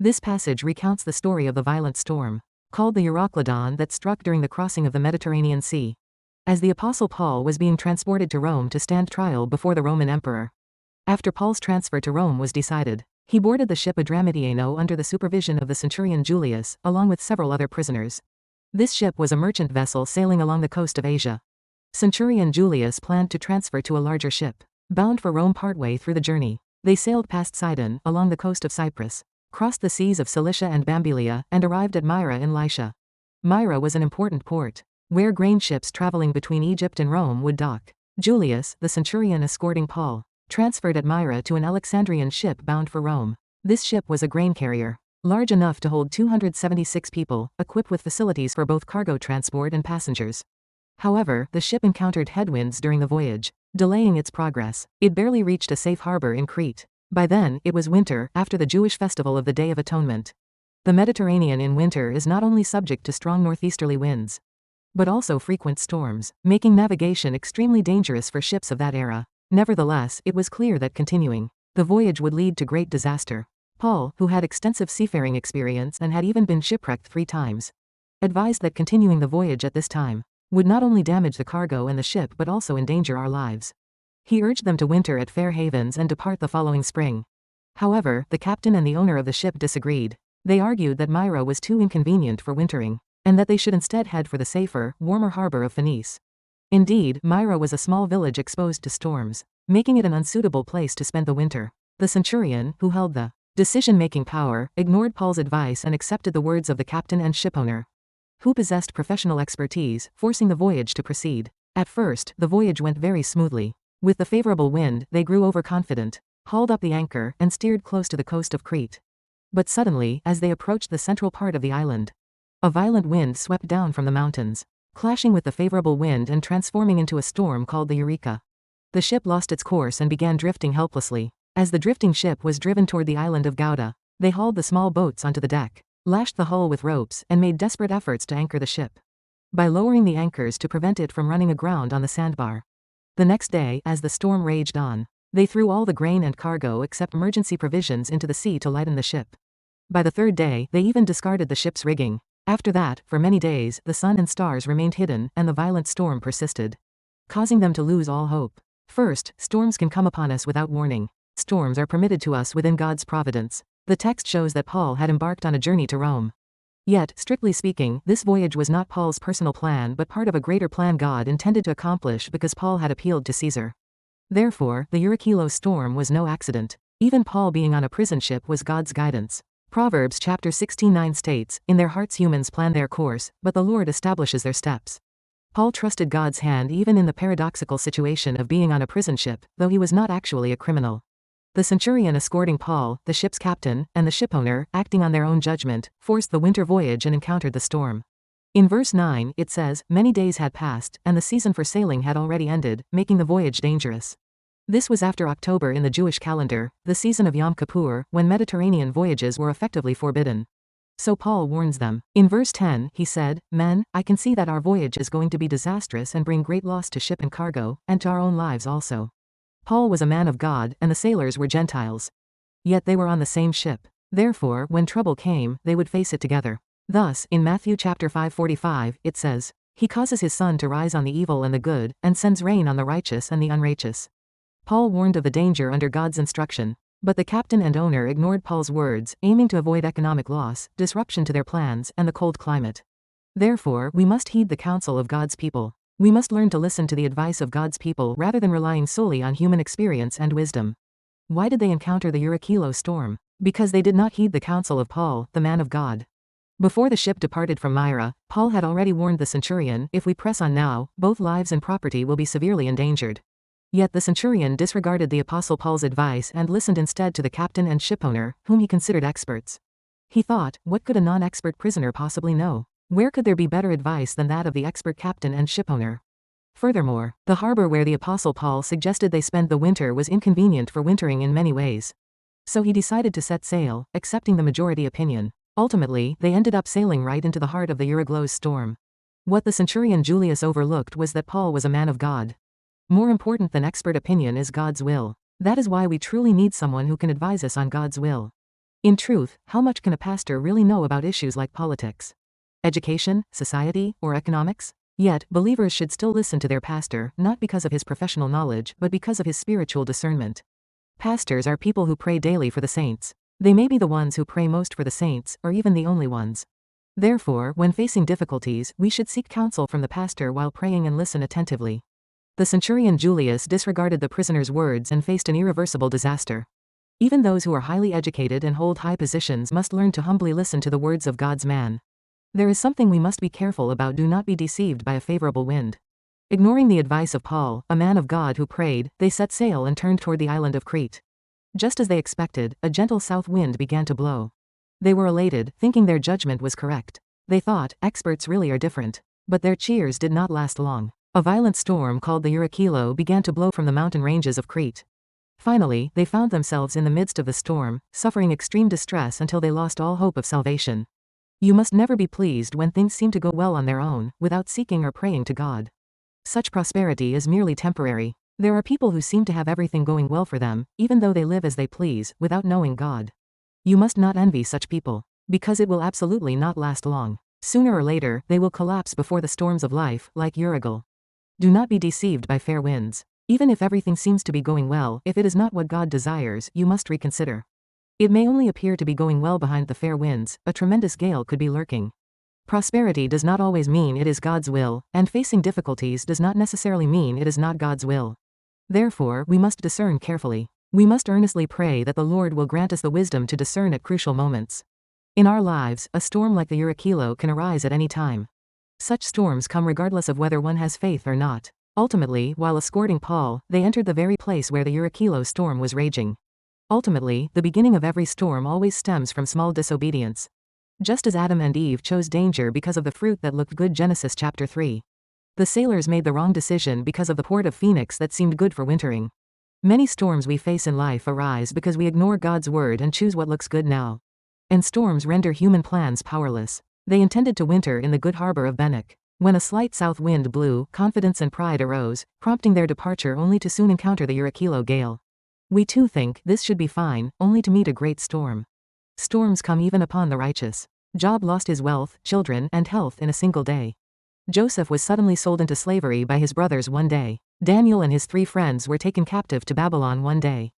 This passage recounts the story of the violent storm, called the Euroclydon, that struck during the crossing of the Mediterranean Sea, as the Apostle Paul was being transported to Rome to stand trial before the Roman emperor. After Paul's transfer to Rome was decided, he boarded the ship Adramyttiano under the supervision of the centurion Julius, along with several other prisoners. This ship was a merchant vessel sailing along the coast of Asia. Centurion Julius planned to transfer to a larger ship, bound for Rome. Partway through the journey, they sailed past Sidon, along the coast of Cyprus, crossed the seas of Cilicia and Bambylia, and arrived at Myra in Lycia. Myra was an important port, where grain ships traveling between Egypt and Rome would dock. Julius, the centurion escorting Paul, transferred at Myra to an Alexandrian ship bound for Rome. This ship was a grain carrier, large enough to hold 276 people, equipped with facilities for both cargo transport and passengers. However, the ship encountered headwinds during the voyage, delaying its progress. It barely reached a safe harbor in Crete. By then, it was winter, after the Jewish festival of the Day of Atonement. The Mediterranean in winter is not only subject to strong northeasterly winds, but also frequent storms, making navigation extremely dangerous for ships of that era. Nevertheless, it was clear that continuing the voyage would lead to great disaster. Paul, who had extensive seafaring experience and had even been shipwrecked 3 times, advised that continuing the voyage at this time would not only damage the cargo and the ship but also endanger our lives. He urged them to winter at fair havens and depart the following spring. However, the captain and the owner of the ship disagreed. They argued that Myra was too inconvenient for wintering, and that they should instead head for the safer, warmer harbor of Phoenice. Indeed, Myra was a small village exposed to storms, making it an unsuitable place to spend the winter. The centurion, who held the decision-making power, ignored Paul's advice and accepted the words of the captain and shipowner, who possessed professional expertise, forcing the voyage to proceed. At first, the voyage went very smoothly. With the favorable wind, they grew overconfident, hauled up the anchor, and steered close to the coast of Crete. But suddenly, as they approached the central part of the island, a violent wind swept down from the mountains, clashing with the favorable wind and transforming into a storm called the Eureka. The ship lost its course and began drifting helplessly. As the drifting ship was driven toward the island of Gouda, they hauled the small boats onto the deck, lashed the hull with ropes, and made desperate efforts to anchor the ship by lowering the anchors to prevent it from running aground on the sandbar. The next day, as the storm raged on, they threw all the grain and cargo except emergency provisions into the sea to lighten the ship. By the 3rd day, they even discarded the ship's rigging. After that, for many days, the sun and stars remained hidden, and the violent storm persisted, causing them to lose all hope. First, storms can come upon us without warning. Storms are permitted to us within God's providence. The text shows that Paul had embarked on a journey to Rome. Yet, strictly speaking, this voyage was not Paul's personal plan but part of a greater plan God intended to accomplish because Paul had appealed to Caesar. Therefore, the Eurykilo storm was no accident. Even Paul being on a prison ship was God's guidance. Proverbs chapter 16:9 states, "In their hearts humans plan their course, but the Lord establishes their steps." Paul trusted God's hand even in the paradoxical situation of being on a prison ship, though he was not actually a criminal. The centurion escorting Paul, the ship's captain, and the shipowner, acting on their own judgment, forced the winter voyage and encountered the storm. In verse 9, it says, "Many days had passed, and the season for sailing had already ended, making the voyage dangerous." This was after October in the Jewish calendar, the season of Yom Kippur, when Mediterranean voyages were effectively forbidden. So Paul warns them. In verse 10, he said, "Men, I can see that our voyage is going to be disastrous and bring great loss to ship and cargo, and to our own lives also." Paul was a man of God, and the sailors were Gentiles. Yet they were on the same ship. Therefore, when trouble came, they would face it together. Thus, in Matthew chapter 5:45, it says, "He causes his sun to rise on the evil and the good, and sends rain on the righteous and the unrighteous." Paul warned of the danger under God's instruction. But the captain and owner ignored Paul's words, aiming to avoid economic loss, disruption to their plans, and the cold climate. Therefore, we must heed the counsel of God's people. We must learn to listen to the advice of God's people rather than relying solely on human experience and wisdom. Why did they encounter the Eurykilo storm? Because they did not heed the counsel of Paul, the man of God. Before the ship departed from Myra, Paul had already warned the centurion, "If we press on now, both lives and property will be severely endangered." Yet the centurion disregarded the Apostle Paul's advice and listened instead to the captain and shipowner, whom he considered experts. He thought, what could a non-expert prisoner possibly know? Where could there be better advice than that of the expert captain and shipowner? Furthermore, the harbor where the Apostle Paul suggested they spend the winter was inconvenient for wintering in many ways. So he decided to set sail, accepting the majority opinion. Ultimately, they ended up sailing right into the heart of the Euryglos storm. What the centurion Julius overlooked was that Paul was a man of God. More important than expert opinion is God's will. That is why we truly need someone who can advise us on God's will. In truth, how much can a pastor really know about issues like politics, education, society, or economics? Yet, believers should still listen to their pastor, not because of his professional knowledge, but because of his spiritual discernment. Pastors are people who pray daily for the saints. They may be the ones who pray most for the saints, or even the only ones. Therefore, when facing difficulties, we should seek counsel from the pastor while praying and listen attentively. The centurion Julius disregarded the prisoner's words and faced an irreversible disaster. Even those who are highly educated and hold high positions must learn to humbly listen to the words of God's man. There is something we must be careful about. Do not be deceived by a favorable wind. Ignoring the advice of Paul, a man of God who prayed, they set sail and turned toward the island of Crete. Just as they expected, a gentle south wind began to blow. They were elated, thinking their judgment was correct. They thought, experts really are different. But their cheers did not last long. A violent storm called the Eurycilo began to blow from the mountain ranges of Crete. Finally, they found themselves in the midst of the storm, suffering extreme distress until they lost all hope of salvation. You must never be pleased when things seem to go well on their own, without seeking or praying to God. Such prosperity is merely temporary. There are people who seem to have everything going well for them, even though they live as they please, without knowing God. You must not envy such people, because it will absolutely not last long. Sooner or later, they will collapse before the storms of life, like Eurygal. Do not be deceived by fair winds. Even if everything seems to be going well, if it is not what God desires, you must reconsider. It may only appear to be going well behind the fair winds, a tremendous gale could be lurking. Prosperity does not always mean it is God's will, and facing difficulties does not necessarily mean it is not God's will. Therefore, we must discern carefully. We must earnestly pray that the Lord will grant us the wisdom to discern at crucial moments. In our lives, a storm like the Eurycilo can arise at any time. Such storms come regardless of whether one has faith or not. Ultimately, while escorting Paul, they entered the very place where the Eurycilo storm was raging. Ultimately, the beginning of every storm always stems from small disobedience. Just as Adam and Eve chose danger because of the fruit that looked good, Genesis chapter 3. The sailors made the wrong decision because of the port of Phoenix that seemed good for wintering. Many storms we face in life arise because we ignore God's word and choose what looks good now. And storms render human plans powerless. They intended to winter in the good harbor of Benwick. When a slight south wind blew, confidence and pride arose, prompting their departure only to soon encounter the Eurycilo gale. We too think this should be fine, only to meet a great storm. Storms come even upon the righteous. Job lost his wealth, children, and health in a single day. Joseph was suddenly sold into slavery by his brothers one day. Daniel and his 3 friends were taken captive to Babylon one day.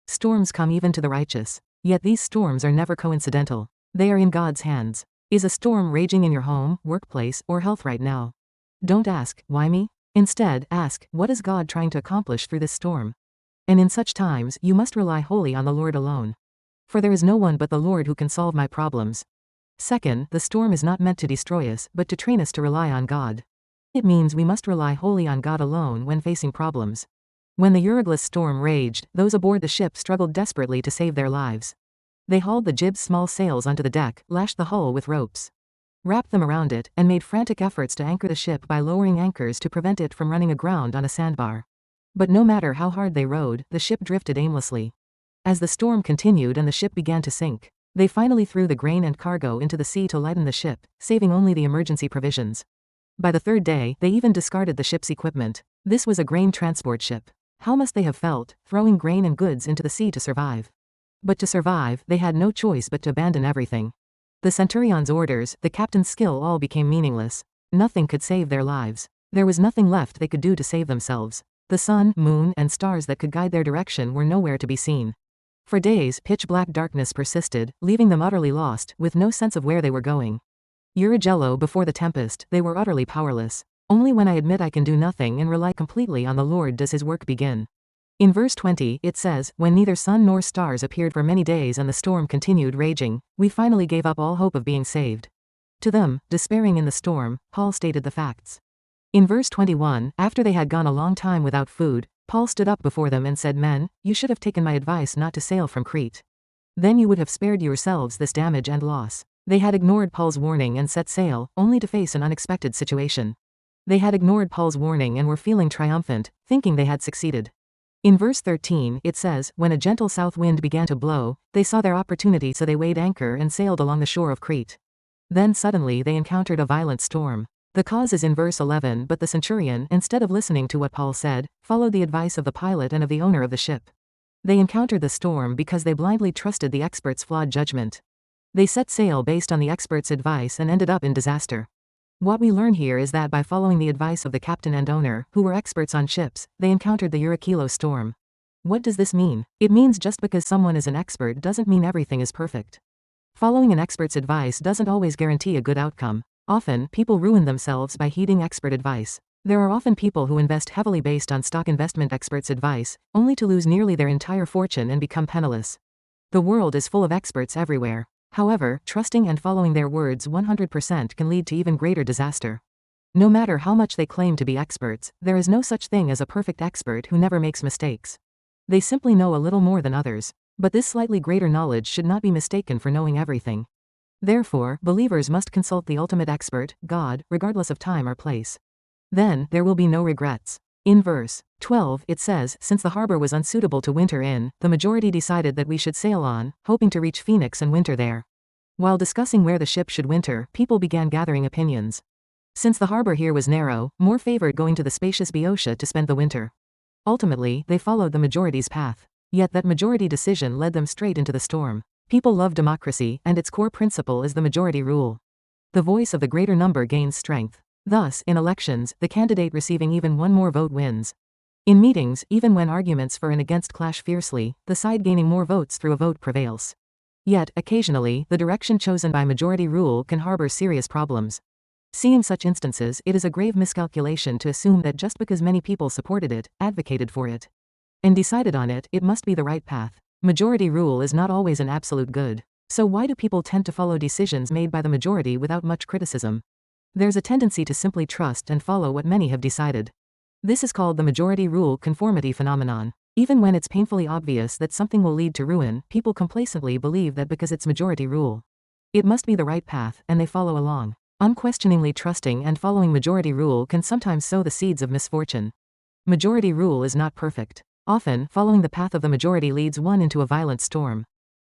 Storms come even to the righteous. Yet these storms are never coincidental. They are in God's hands. Is a storm raging in your home, workplace, or health right now? Don't ask, why me? Instead, ask, what is God trying to accomplish through this storm? And in such times, you must rely wholly on the Lord alone. For there is no one but the Lord who can solve my problems. Second, the storm is not meant to destroy us, but to train us to rely on God. It means we must rely wholly on God alone when facing problems. When the Euryclus storm raged, those aboard the ship struggled desperately to save their lives. They hauled the jib's small sails onto the deck, lashed the hull with ropes, wrapped them around it, and made frantic efforts to anchor the ship by lowering anchors to prevent it from running aground on a sandbar. But no matter how hard they rowed, the ship drifted aimlessly. As the storm continued and the ship began to sink, they finally threw the grain and cargo into the sea to lighten the ship, saving only the emergency provisions. By the 3rd day, they even discarded the ship's equipment. This was a grain transport ship. How must they have felt, throwing grain and goods into the sea to survive? But to survive, they had no choice but to abandon everything. The centurion's orders, the captain's skill, all became meaningless. Nothing could save their lives. There was nothing left they could do to save themselves. The sun, moon, and stars that could guide their direction were nowhere to be seen. For days, pitch-black darkness persisted, leaving them utterly lost, with no sense of where they were going. Eurygello, before the tempest, they were utterly powerless. Only when I admit I can do nothing and rely completely on the Lord does his work begin. In verse 20, it says, when neither sun nor stars appeared for many days and the storm continued raging, we finally gave up all hope of being saved. To them, despairing in the storm, Paul stated the facts. In verse 21, after they had gone a long time without food, Paul stood up before them and said, men, you should have taken my advice not to sail from Crete. Then you would have spared yourselves this damage and loss. They had ignored Paul's warning and set sail, only to face an unexpected situation. They had ignored Paul's warning and were feeling triumphant, thinking they had succeeded. In verse 13, it says, when a gentle south wind began to blow, they saw their opportunity, so they weighed anchor and sailed along the shore of Crete. Then suddenly they encountered a violent storm. The cause is in verse 11, but the centurion, instead of listening to what Paul said, followed the advice of the pilot and of the owner of the ship. They encountered the storm because they blindly trusted the experts' flawed judgment. They set sail based on the experts' advice and ended up in disaster. What we learn here is that by following the advice of the captain and owner, who were experts on ships, they encountered the Eurykilo storm. What does this mean? It means just because someone is an expert doesn't mean everything is perfect. Following an expert's advice doesn't always guarantee a good outcome. Often, people ruin themselves by heeding expert advice. There are often people who invest heavily based on stock investment experts' advice, only to lose nearly their entire fortune and become penniless. The world is full of experts everywhere. However, trusting and following their words 100% can lead to even greater disaster. No matter how much they claim to be experts, there is no such thing as a perfect expert who never makes mistakes. They simply know a little more than others. But this slightly greater knowledge should not be mistaken for knowing everything. Therefore, believers must consult the ultimate expert, God, regardless of time or place. Then, there will be no regrets. In verse 12, it says, since the harbor was unsuitable to winter in, the majority decided that we should sail on, hoping to reach Phoenix and winter there. While discussing where the ship should winter, people began gathering opinions. Since the harbor here was narrow, more favored going to the spacious Boeotia to spend the winter. Ultimately, they followed the majority's path. Yet that majority decision led them straight into the storm. People love democracy, and its core principle is the majority rule. The voice of the greater number gains strength. Thus, in elections, the candidate receiving even one more vote wins. In meetings, even when arguments for and against clash fiercely, the side gaining more votes through a vote prevails. Yet, occasionally, the direction chosen by majority rule can harbor serious problems. Seeing such instances, it is a grave miscalculation to assume that just because many people supported it, advocated for it, and decided on it, it must be the right path. Majority rule is not always an absolute good. So why do people tend to follow decisions made by the majority without much criticism? There's a tendency to simply trust and follow what many have decided. This is called the majority rule conformity phenomenon. Even when it's painfully obvious that something will lead to ruin, people complacently believe that because it's majority rule, it must be the right path, and they follow along. Unquestioningly trusting and following majority rule can sometimes sow the seeds of misfortune. Majority rule is not perfect. Often, following the path of the majority leads one into a violent storm.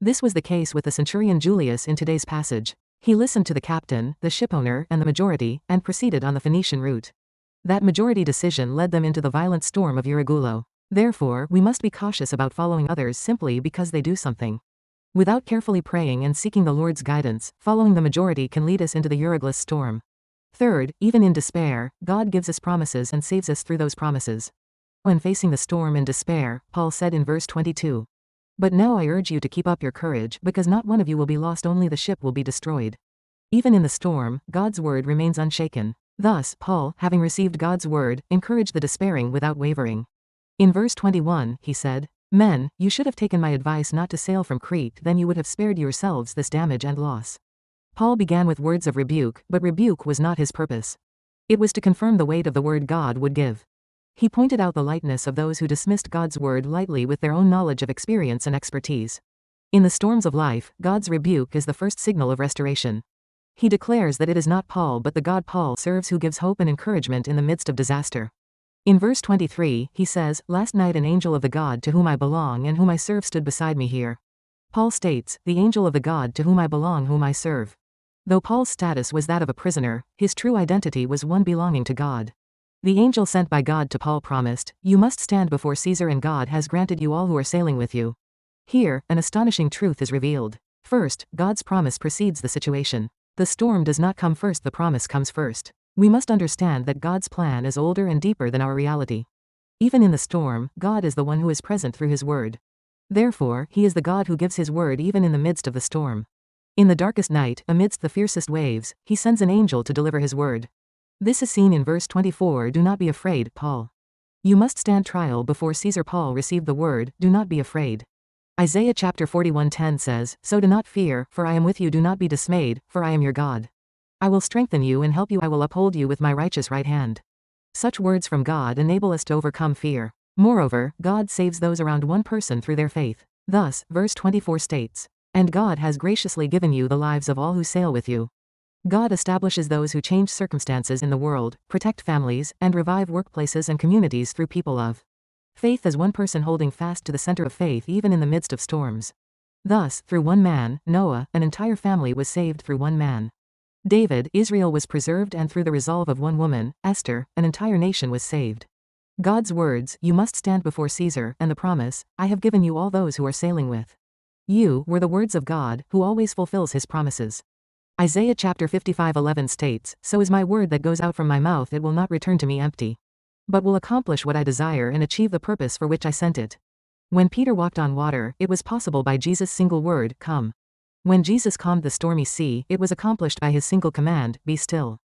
This was the case with the centurion Julius in today's passage. He listened to the captain, the shipowner, and the majority, and proceeded on the Phoenician route. That majority decision led them into the violent storm of Eurygilo. Therefore, we must be cautious about following others simply because they do something. Without carefully praying and seeking the Lord's guidance, following the majority can lead us into the Euryglis storm. Third, even in despair, God gives us promises and saves us through those promises. When facing the storm in despair, Paul said in verse 22, but now I urge you to keep up your courage, because not one of you will be lost, only the ship will be destroyed. Even in the storm, God's word remains unshaken. Thus, Paul, having received God's word, encouraged the despairing without wavering. In verse 21, he said, men, you should have taken my advice not to sail from Crete, then you would have spared yourselves this damage and loss. Paul began with words of rebuke, but rebuke was not his purpose. It was to confirm the weight of the word God would give. He pointed out the lightness of those who dismissed God's word lightly with their own knowledge of experience and expertise. In the storms of life, God's rebuke is the first signal of restoration. He declares that it is not Paul but the God Paul serves who gives hope and encouragement in the midst of disaster. In verse 23, he says, last night an angel of the God to whom I belong and whom I serve stood beside me here. Paul states, the angel of the God to whom I belong, whom I serve. Though Paul's status was that of a prisoner, his true identity was one belonging to God. The angel sent by God to Paul promised, you must stand before Caesar, and God has granted you all who are sailing with you. Here, an astonishing truth is revealed. First, God's promise precedes the situation. The storm does not come first, the promise comes first. We must understand that God's plan is older and deeper than our reality. Even in the storm, God is the one who is present through his word. Therefore, he is the God who gives his word even in the midst of the storm. In the darkest night, amidst the fiercest waves, he sends an angel to deliver his word. This is seen in verse 24, do not be afraid, Paul. You must stand trial before Caesar. Paul received the word, do not be afraid. Isaiah chapter 41:10 says, so do not fear, for I am with you, do not be dismayed, for I am your God. I will strengthen you and help you, I will uphold you with my righteous right hand. Such words from God enable us to overcome fear. Moreover, God saves those around one person through their faith. Thus, verse 24 states, and God has graciously given you the lives of all who sail with you. God establishes those who change circumstances in the world, protect families, and revive workplaces and communities through people of faith as one person holding fast to the center of faith even in the midst of storms. Thus, through one man, Noah, an entire family was saved through one man. David, Israel was preserved, and through the resolve of one woman, Esther, an entire nation was saved. God's words, you must stand before Caesar, and the promise, I have given you all those who are sailing with you, were the words of God, who always fulfills his promises. Isaiah chapter 55:11 states, so is my word that goes out from my mouth, it will not return to me empty, but will accomplish what I desire and achieve the purpose for which I sent it. When Peter walked on water, it was possible by Jesus' single word, come. When Jesus calmed the stormy sea, it was accomplished by his single command, be still.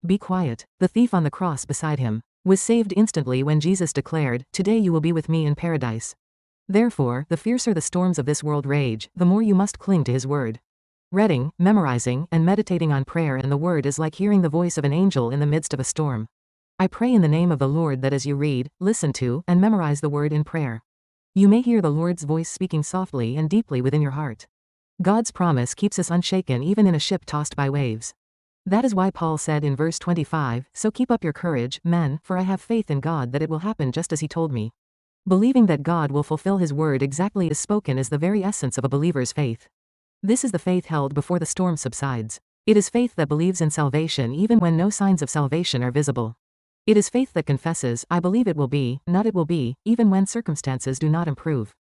Be quiet. The thief on the cross beside him was saved instantly when Jesus declared, today you will be with me in paradise. Therefore, the fiercer the storms of this world rage, the more you must cling to his word. Reading, memorizing, and meditating on prayer and the word is like hearing the voice of an angel in the midst of a storm. I pray in the name of the Lord that as you read, listen to, and memorize the word in prayer, you may hear the Lord's voice speaking softly and deeply within your heart. God's promise keeps us unshaken even in a ship tossed by waves. That is why Paul said in verse 25, so keep up your courage, men, for I have faith in God that it will happen just as he told me. Believing that God will fulfill his word exactly as spoken is the very essence of a believer's faith. This is the faith held before the storm subsides. It is faith that believes in salvation even when no signs of salvation are visible. It is faith that confesses, I believe it will be, not it will be, even when circumstances do not improve.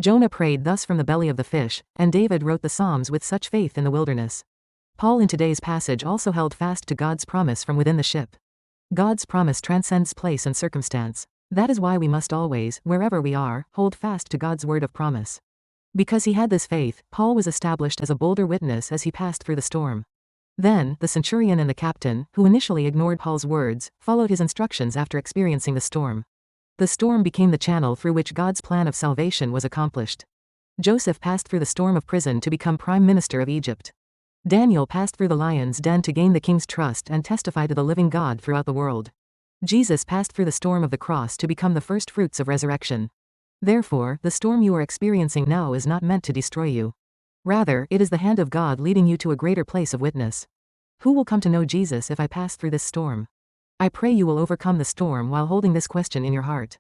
Jonah prayed thus from the belly of the fish, and David wrote the Psalms with such faith in the wilderness. Paul in today's passage also held fast to God's promise from within the ship. God's promise transcends place and circumstance. That is why we must always, wherever we are, hold fast to God's word of promise. Because he had this faith, Paul was established as a bolder witness as he passed through the storm. Then, the centurion and the captain, who initially ignored Paul's words, followed his instructions after experiencing the storm. The storm became the channel through which God's plan of salvation was accomplished. Joseph passed through the storm of prison to become prime minister of Egypt. Daniel passed through the lion's den to gain the king's trust and testify to the living God throughout the world. Jesus passed through the storm of the cross to become the first fruits of resurrection. Therefore, the storm you are experiencing now is not meant to destroy you. Rather, it is the hand of God leading you to a greater place of witness. Who will come to know Jesus if I pass through this storm? I pray you will overcome the storm while holding this question in your heart.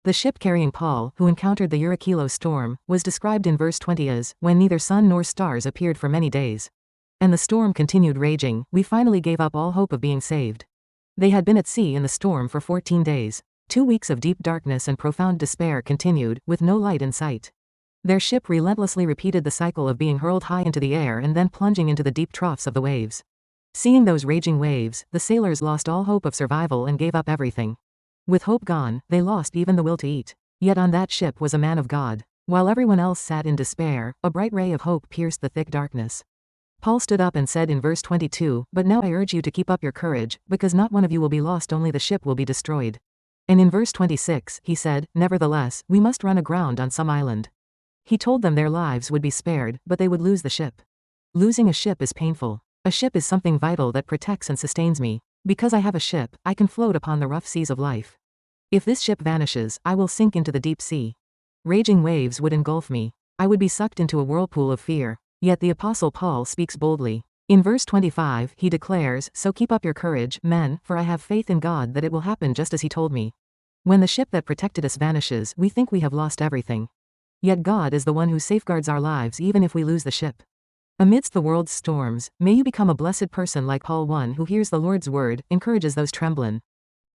The ship carrying Paul, who encountered the Eurykilo storm, was described in verse 20 as, when neither sun nor stars appeared for many days, and the storm continued raging, we finally gave up all hope of being saved. They had been at sea in the storm for 14 days. 2 weeks of deep darkness and profound despair continued, with no light in sight. Their ship relentlessly repeated the cycle of being hurled high into the air and then plunging into the deep troughs of the waves. Seeing those raging waves, the sailors lost all hope of survival and gave up everything. With hope gone, they lost even the will to eat. Yet on that ship was a man of God. While everyone else sat in despair, a bright ray of hope pierced the thick darkness. Paul stood up and said in verse 22, but now I urge you to keep up your courage, because not one of you will be lost, only the ship will be destroyed. And in verse 26, he said, nevertheless, we must run aground on some island. He told them their lives would be spared, but they would lose the ship. Losing a ship is painful. A ship is something vital that protects and sustains me. Because I have a ship, I can float upon the rough seas of life. If this ship vanishes, I will sink into the deep sea. Raging waves would engulf me. I would be sucked into a whirlpool of fear. Yet the Apostle Paul speaks boldly. In verse 25, he declares, so keep up your courage, men, for I have faith in God that it will happen just as he told me. When the ship that protected us vanishes, we think we have lost everything. Yet God is the one who safeguards our lives even if we lose the ship. Amidst the world's storms, may you become a blessed person like Paul, one who hears the Lord's word, encourages those trembling,